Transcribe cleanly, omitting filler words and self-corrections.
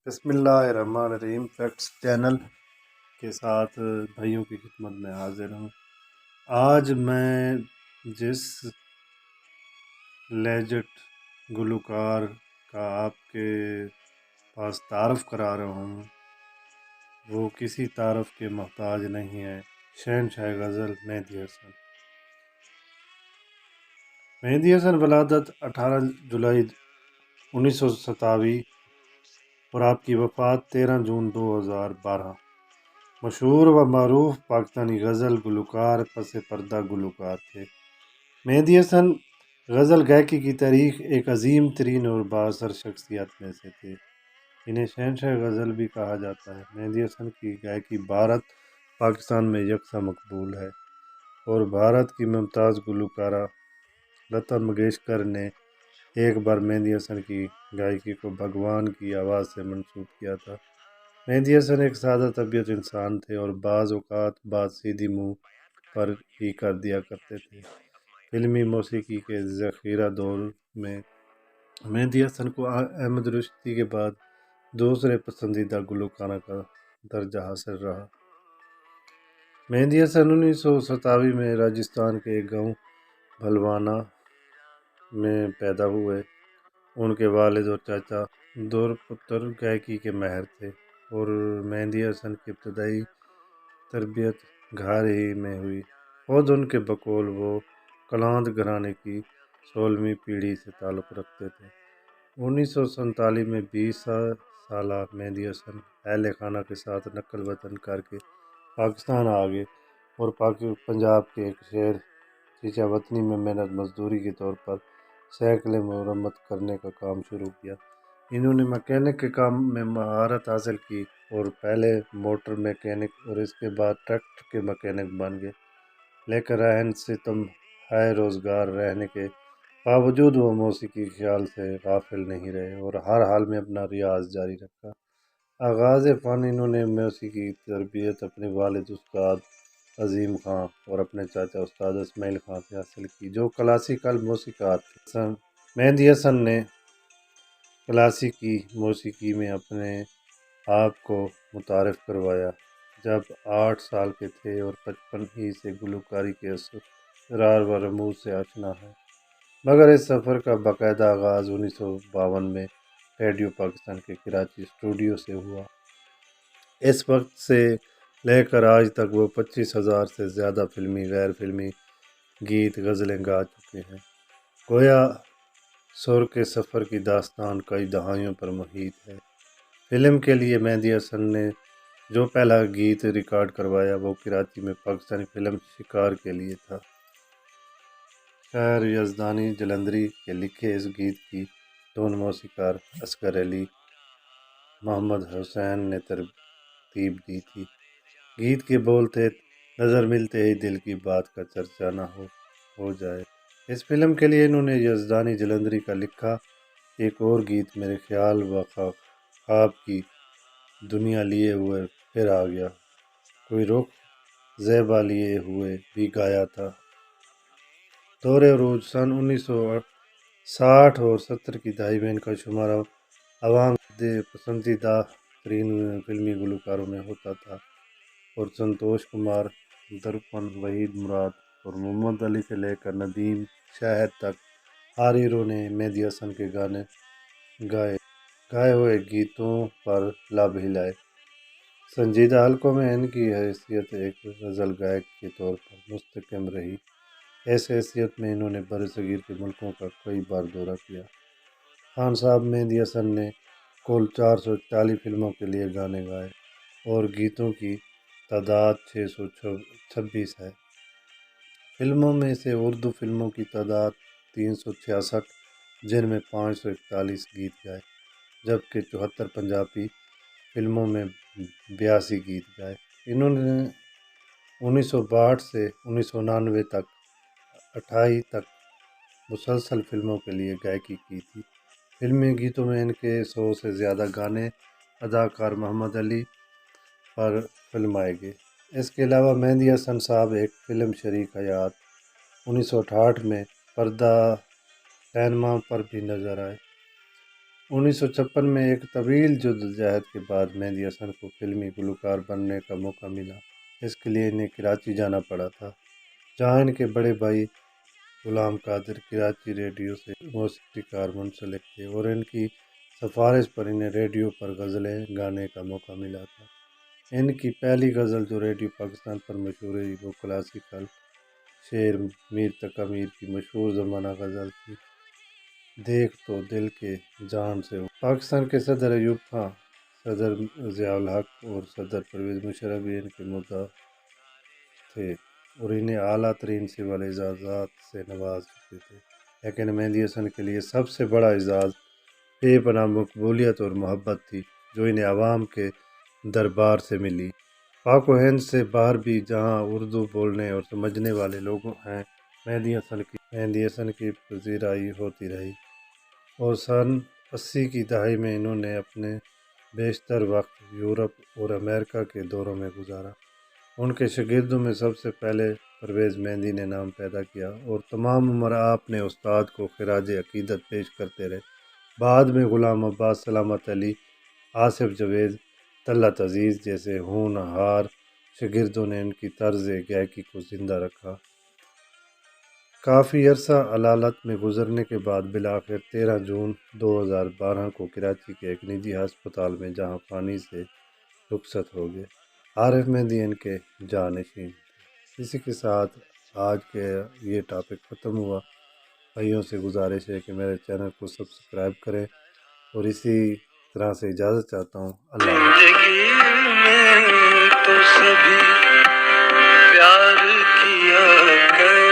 بسم اللہ الرحمن الرحیم فیکٹس چینل کے ساتھ بھائیوں کی خدمت میں حاضر ہوں۔ آج میں جس لیجنڈ گلوکار کا آپ کے پاس تعارف کرا رہا ہوں وہ کسی تعارف کے محتاج نہیں ہے، شہنشاہ غزل مہدی حسن۔ مہدی حسن ولادت 18 جولائی 1927 اور آپ کی وفات 13 جون 2012۔ مشہور و معروف پاکستانی غزل گلوکار، پس پردہ گلوکار تھے۔ مہدی حسن غزل گائکی کی تاریخ ایک عظیم ترین اور بااثر شخصیات میں سے تھے۔ انہیں شہنشاہ غزل بھی کہا جاتا ہے۔ مہدی حسن کی گائکی بھارت پاکستان میں یکساں مقبول ہے اور بھارت کی ممتاز گلوکارہ لتا منگیشکر نے ایک بار مہدی حسن کی گائکی کو بھگوان کی آواز سے منسوب کیا تھا۔ مہدی حسن ایک سادہ طبیعت انسان تھے اور بعض اوقات بات سیدھی منہ پر ہی کر دیا کرتے تھے۔ فلمی موسیقی کے ذخیرہ دور میں مہدی حسن کو احمد رشدی کے بعد دوسرے پسندیدہ گلوکاروں کا درجہ حاصل رہا۔ مہدی حسن 1927 میں راجستھان کے ایک گاؤں بھلوانا میں پیدا ہوئے۔ ان کے والد اور چاچا دور پتر گائکی کے ماہر تھے اور مہدی حسن کی ابتدائی تربیت گھر ہی میں ہوئی۔ خود ان کے بقول وہ کلند گھرانے کی 16ویں پیڑھی سے تعلق رکھتے تھے۔ 1947 میں 20 سالہ مہدی حسن اہل خانہ کے ساتھ نقل وطن کر کے پاکستان آ گئے اور پنجاب کے ایک شہر چیچا وطنی میں محنت مزدوری کے طور پر سائیکلیں مرمت کرنے کا کام شروع کیا۔ انہوں نے مکینک کے کام میں مہارت حاصل کی اور پہلے موٹر میکینک اور اس کے بعد ٹریکٹر کے مکینک بن گئے، لیکن رہن ستم ہائے روزگار رہنے کے باوجود وہ موسیقی کے خیال سے غافل نہیں رہے اور ہر حال میں اپنا ریاض جاری رکھا۔ آغاز فن انہوں نے موسیقی کی تربیت اپنے والد استاد عظیم خان اور اپنے چاچا استاد اسماعیل خان سے حاصل کی، جو کلاسیکل موسیقار تھے۔ مہدی حسن نے کلاسیکی موسیقی میں اپنے آپ کو متعارف کروایا جب 8 سال کے تھے اور بچپن ہی سے گلوکاری کے اسرار و رموز سے آشنا ہے، مگر اس سفر کا باقاعدہ آغاز 1952 میں ریڈیو پاکستان کے کراچی اسٹوڈیو سے ہوا۔ اس وقت سے لے کر آج تک وہ 25,000 سے زیادہ فلمی غیر فلمی گیت غزلیں گا چکے ہیں۔ گویا سر کے سفر کی داستان کئی دہائیوں پر محیط ہے۔ فلم کے لیے مہدی حسن نے جو پہلا گیت ریکارڈ کروایا وہ کراچی میں پاکستانی فلم شکار کے لیے تھا۔ شاعر یزدانی جلندری کے لکھے اس گیت کی دھن موسیقار اصغر علی محمد حسین نے ترتیب دی تھی۔ گیت کے بول تھے: نظر ملتے ہی دل کی بات کا چرچا نہ ہو جائے۔ اس فلم کے لیے انہوں نے یزدانی جلندری کا لکھا ایک اور گیت میرے خیال و خواب کی دنیا لیے ہوئے پھر آ گیا کوئی رخ زیبا لیے ہوئے بھی گایا تھا۔ دور عروج سن 1960 اور 70 کی دہائی میں ان کا شمار عوام کے پسندیدہ ترین فلمی گلوکاروں میں ہوتا تھا اور سنتوش کمار، درپن، وحید مراد اور محمد علی سے لے کر ندیم شاہد تک ہر ہیرو نے مہدی حسن کے گائے ہوئے گیتوں پر لب ہلائے۔ سنجیدہ حلقوں میں ان کی حیثیت ایک غزل گائک کے طور پر مستحکم رہی۔ اس حیثیت میں انہوں نے برصغیر کے ملکوں کا کئی بار دورہ کیا۔ خان صاحب مہدی حسن نے کل 440 فلموں کے لیے گانے گائے اور گیتوں کی تعداد 626 ہے۔ فلموں میں سے اردو فلموں کی تعداد 366 جن میں 541 گیت گائے، جبکہ 74 پنجابی فلموں میں 82 گیت گائے۔ انہوں نے 1962 سے 1999 تک 28 تک مسلسل فلموں کے لیے گائیکی کی تھی۔ فلمی گیتوں میں ان کے 100 سے زیادہ گانے اداکار محمد علی پر فلمائے گئے۔ اس کے علاوہ مہدی حسن صاحب ایک فلم شریک حیات 1968 میں پردہ سینما پر بھی نظر آئے۔ 1956 میں ایک طویل جدوجہد کے بعد مہندی حسن کو فلمی گلوکار بننے کا موقع ملا۔ اس کے لیے انہیں کراچی جانا پڑا تھا، جہاں ان کے بڑے بھائی غلام قادر کراچی ریڈیو سے موسیقار منسلک تھے اور ان کی سفارش پر انہیں ریڈیو پر غزلیں گانے کا موقع ملا تھا۔ ان کی پہلی غزل جو ریڈیو پاکستان پر مشہور ہوئی وہ کلاسیکل شعر میر تقی میر کی مشہور زمانہ غزل تھی، دیکھ تو دل کے جان سے ہو۔ پاکستان کے صدر ایوب خان، صدر ضیاء الحق اور صدر پرویز مشرف بھی ان کے مداح تھے اور انہیں اعلیٰ ترین سول اعزازات سے نواز چکے تھے، لیکن مہندی حسن کے لیے سب سے بڑا اعزاز بے پناہ مقبولیت اور محبت تھی جو انہیں عوام کے دربار سے ملی۔ پاک و ہند سے باہر بھی جہاں اردو بولنے اور سمجھنے والے لوگ ہیں، مہندی حسن کی پذیرائی ہوتی رہی اور سن 80 کی دہائی میں انہوں نے اپنے بیشتر وقت یورپ اور امریکہ کے دوروں میں گزارا۔ ان کے شاگردوں میں سب سے پہلے پرویز مہندی نے نام پیدا کیا اور تمام عمر آپ نے استاد کو خراج عقیدت پیش کرتے رہے۔ بعد میں غلام عباس، سلامت علی، آصف جاوید، طلعت عزیز جیسے ہونہار شاگردوں نے ان کی طرز گائیکی کو زندہ رکھا۔ کافی عرصہ علالت میں گزرنے کے بعد بالآخر 13 جون 2012 کو کراچی کے ایک نجی ہسپتال میں جہاں فانی سے رخصت ہو گئے۔ عارف مہندی ان کے جانشین تھے۔ اسی کے ساتھ آج کے یہ ٹاپک ختم ہوا۔ بھائیوں سے گزارش ہے کہ میرے چینل کو سبسکرائب کریں اور اسی طرح سے اجازت چاہتا ہوں۔ اللہ حافظ۔ زندگی میں تو سبھی پیار کیا